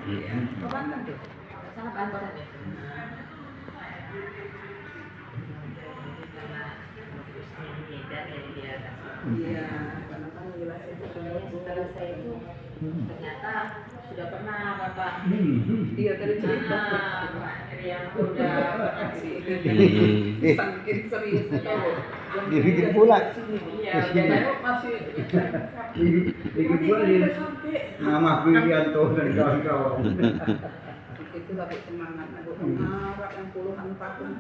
Perbankan tuh. Sangat bantuan itu. Iya, karena kan wilayah itu setelah saya itu ternyata sudah pernah Bapak. Iya tadi cerita yang udah saking seriusnya tahu. Dibikin pula. Iya, udah masih Bikin pula di nama Widianto dan kawan-kawan. itu tapi semangat aku pengarap yang puluhan tahun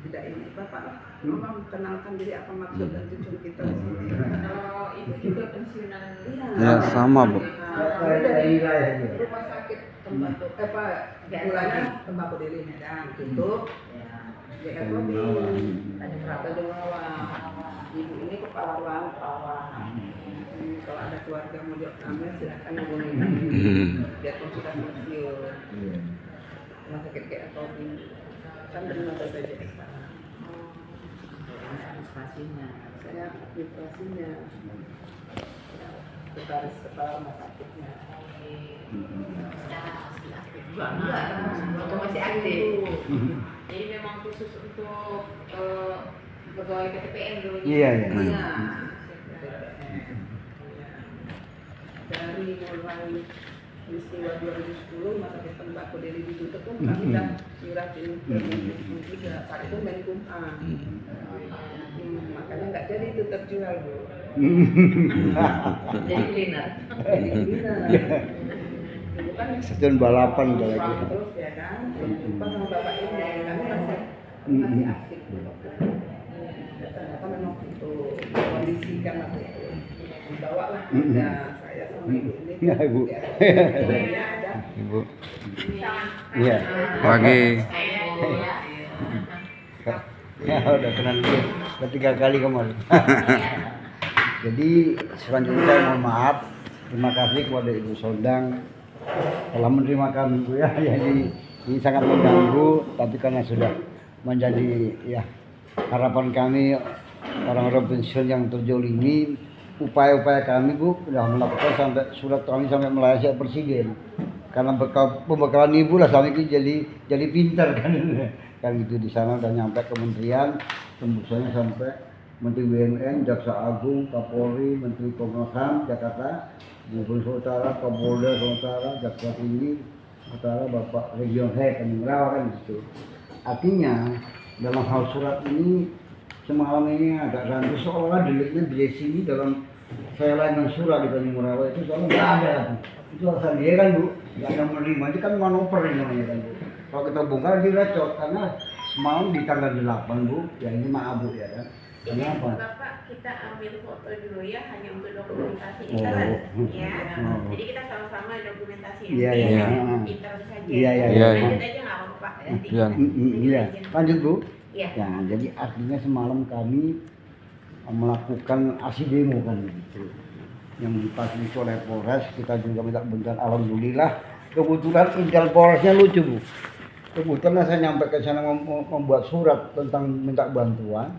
tidak ini Bapak memang kenalkan diri apa maksud dan tujuan kita di sini. Kalau ibu juga pensiunan Ya sama Bu. rumah sakit tembakau bulannya tembakau Deli Medan tutup ya Tanjung Bawang ibu ini kepala ruang kalau ada keluarga mau diambil silakan hubungi biar sudah pensiun rumah sakit kayak atau kan dengan BPJS administrasinya saya administrasinya sekretaris kepala rumah sakitnya enggak masih aktif jadi memang khusus untuk pegawai PTPN dulu Iya. dari mulai peristiwa 2010 rumah sakit tembakau Deli ditutup pun kami udah nyuratin juga saat itu Menkumham makanya nggak jadi itu terjual Bu jadi cleaner dulu kan Stasiun balapan udah lagi. terus ya kan jumpa sama bapak ini kami masih aktif ternyata memang itu kondisikan waktu itu dibawa lah ada saya sama ibu ini Ya, Ibu. ada Ibu. Iya. Pagi. Ya udah kenal dia. Udah 3 kali kemarin. Jadi selanjutnya mohon maaf. Terima kasih kepada Ibu Sondang telah menerima kami Bu ya. Jadi ini sangat mengganggu tapi karena sudah menjadi ya harapan kami orang-orang pensiun yang terjolimi, upaya-upaya kami Bu sudah melakukan sampai surat kami sampai melayani Presiden. Karena pembekalan Ibu lah kami jadi pintar kan gitu di sana udah nyampe kementerian tembusannya sampai Menteri BUMN, Jaksa Agung, Kapolri, Menteri Komnas HAM Jakarta, Gubernur Utara, Kapolda Utara, Jaksa Tinggi Utara, Bapak Region Head Tanjung kan gitu. Artinya dalam hal surat ini semalam ini agak ragu seolah deliknya di sini dalam saya layanan surat di Tanjung itu soalnya nggak ada. Itu alasan dia kan Bu, nggak ada menerima, itu kan manuver ini namanya kan Bu. Kalau kita bongkar direcot karena semalam di tanggal 8 Bu, ya ini maaf Bu ya kan. Kenapa? Bapak kita ambil foto dulu ya hanya untuk dokumentasi kita kan ya. Jadi kita sama-sama dokumentasi Iya. Pintar saja. Iya. Lanjut aja nggak apa-apa Pak. Nanti. Iya. Lanjut Bu. Iya. Ya, jadi artinya semalam kami melakukan aksi demo kan gitu. Yang difasilitasi oleh Polres, kita juga minta bantuan. Alhamdulillah kebetulan intel Polresnya lucu Bu. Kebetulan saya nyampe ke sana membuat surat tentang minta bantuan.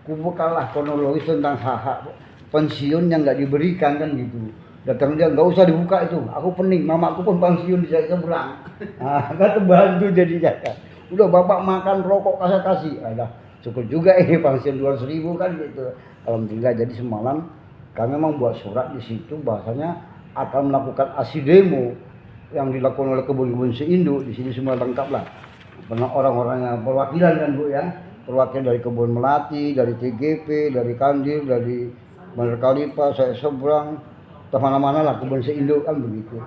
Kubukalah kronologis tentang hak pensiun yang nggak diberikan kan gitu. Datang dia nggak usah dibuka itu. Aku pening, mamaku pun pensiun di saya pulang. Nah, kan terbantu jadinya kan. Udah bapak makan rokok kasih. Ada cukup juga ini pensiun 200.000 kan gitu. Alhamdulillah jadi semalam kami memang buat surat di situ bahasanya akan melakukan aksi demo yang dilakukan oleh kebun-kebun seinduk di sini semua lengkap lah. Orang-orangnya perwakilan kan Bu ya. Perwakilan dari Kebun Melati, dari TGP, dari Kandil, dari Bandar Kalipa, saya seberang, mana-mana lah kebun seinduk kan begitu.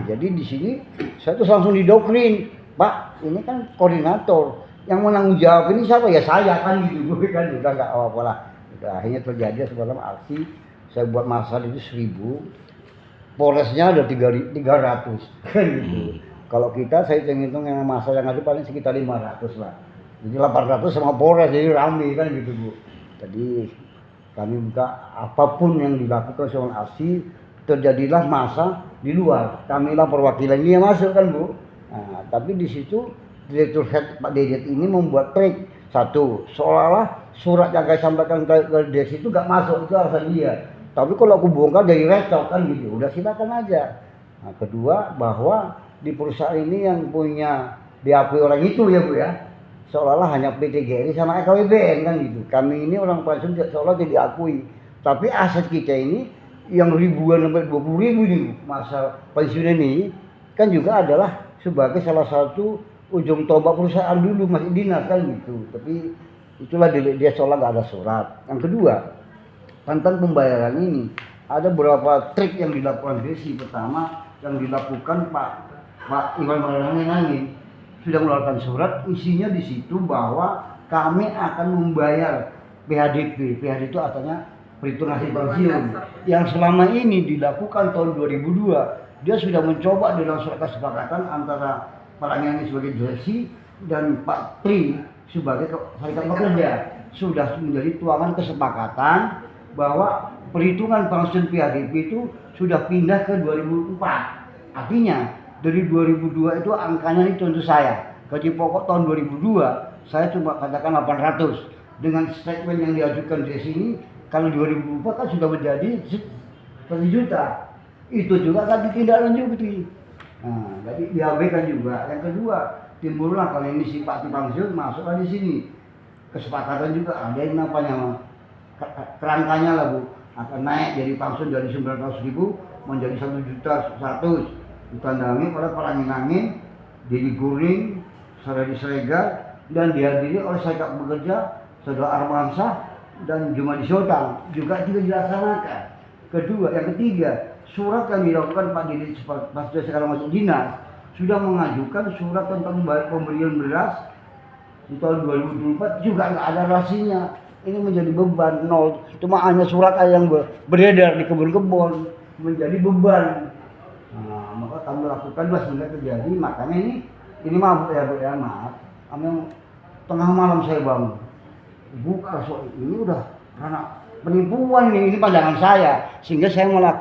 Jadi di sini saya tuh langsung didoktrin, Pak, ini kan koordinator, yang menanggung jawab ini siapa ya saya kan gitu, kan udah nggak apa-apa lah. Udah akhirnya terjadi semalam aksi, saya buat massa itu 1.000, Polresnya ada 300 kan gitu. Kalau kita saya hitung yang massa yang ada paling sekitar 500 lah. Jadi 800 sama Polres jadi rame kan gitu Bu. Jadi kami buka apapun yang dilakukan soal aksi terjadilah massa di luar. Kamilah perwakilan ini yang masuk kan Bu. Nah, tapi di situ Direktur Head Pak Dedet ini membuat trik satu seolah-olah surat yang saya sampaikan ke Dedet itu gak masuk itu alasan dia. Tapi kalau aku bongkar dari recok kan gitu. Udah silakan aja. Nah, kedua bahwa di perusahaan ini yang punya diakui orang itu ya Bu ya, seolah-olah hanya PT GRI sama EKWBN kan gitu. Kami ini orang pensiun seolah tidak diakui, tapi aset kita ini yang ribuan sampai 20.000 nih masa pensiun ini kan juga adalah sebagai salah satu ujung tombak perusahaan dulu masih dinas kan gitu. Tapi itulah dia seolah nggak ada surat. Yang kedua, tentang pembayaran ini ada beberapa trik yang dilakukan Desi. Pertama yang dilakukan Pak Iwan Maranangin sudah mengeluarkan surat, isinya di situ bahwa kami akan membayar PHDP. PHDP itu artinya perhitungan hasil pensiun yang selama ini dilakukan tahun 2002. Dia sudah mencoba dalam surat kesepakatan antara Pak Langani sebagai Desi dan Pak Tri sebagai serikat pekerja, sudah menjadi tuangan kesepakatan bahwa perhitungan pensiun PHDP itu sudah pindah ke 2004. Artinya dari 2002 itu angkanya itu untuk saya. Gaji pokok tahun 2002 saya cuma katakan 800. Dengan statement yang diajukan di sini, kalau 2004 kan sudah menjadi 1 juta. Itu juga kan ditindaklanjuti. Nah, jadi diabaikan juga. Yang kedua, timbullah kalau ini si Pak Pensiun masuklah di sini. Kesepakatan juga ada yang namanya kerangkanya lah Bu, akan naik dari pensiun dari 900.000 menjadi 1.100.000. Ditandangi oleh Pak Langin, Didi Guring, Saradi Sregar, dan dihadiri oleh serikat pekerja, Saudara Armansyah dan Jumadi Sultan juga tidak dilaksanakan. Kedua, yang ketiga, surat yang dilakukan Pak Didi pas sekarang masuk dinas sudah mengajukan surat tentang pemberian beras di tahun 2024 juga nggak ada rasinya. Ini menjadi beban nol. Cuma hanya surat yang beredar di kebun-kebun menjadi beban. Nah, maka kami lakukanlah sehingga terjadi. Makanya ini maaf ya Bu ya, maaf. Tengah malam saya bangun. Buka soal ini udah karena penipuan ini pandangan saya, sehingga saya melakukan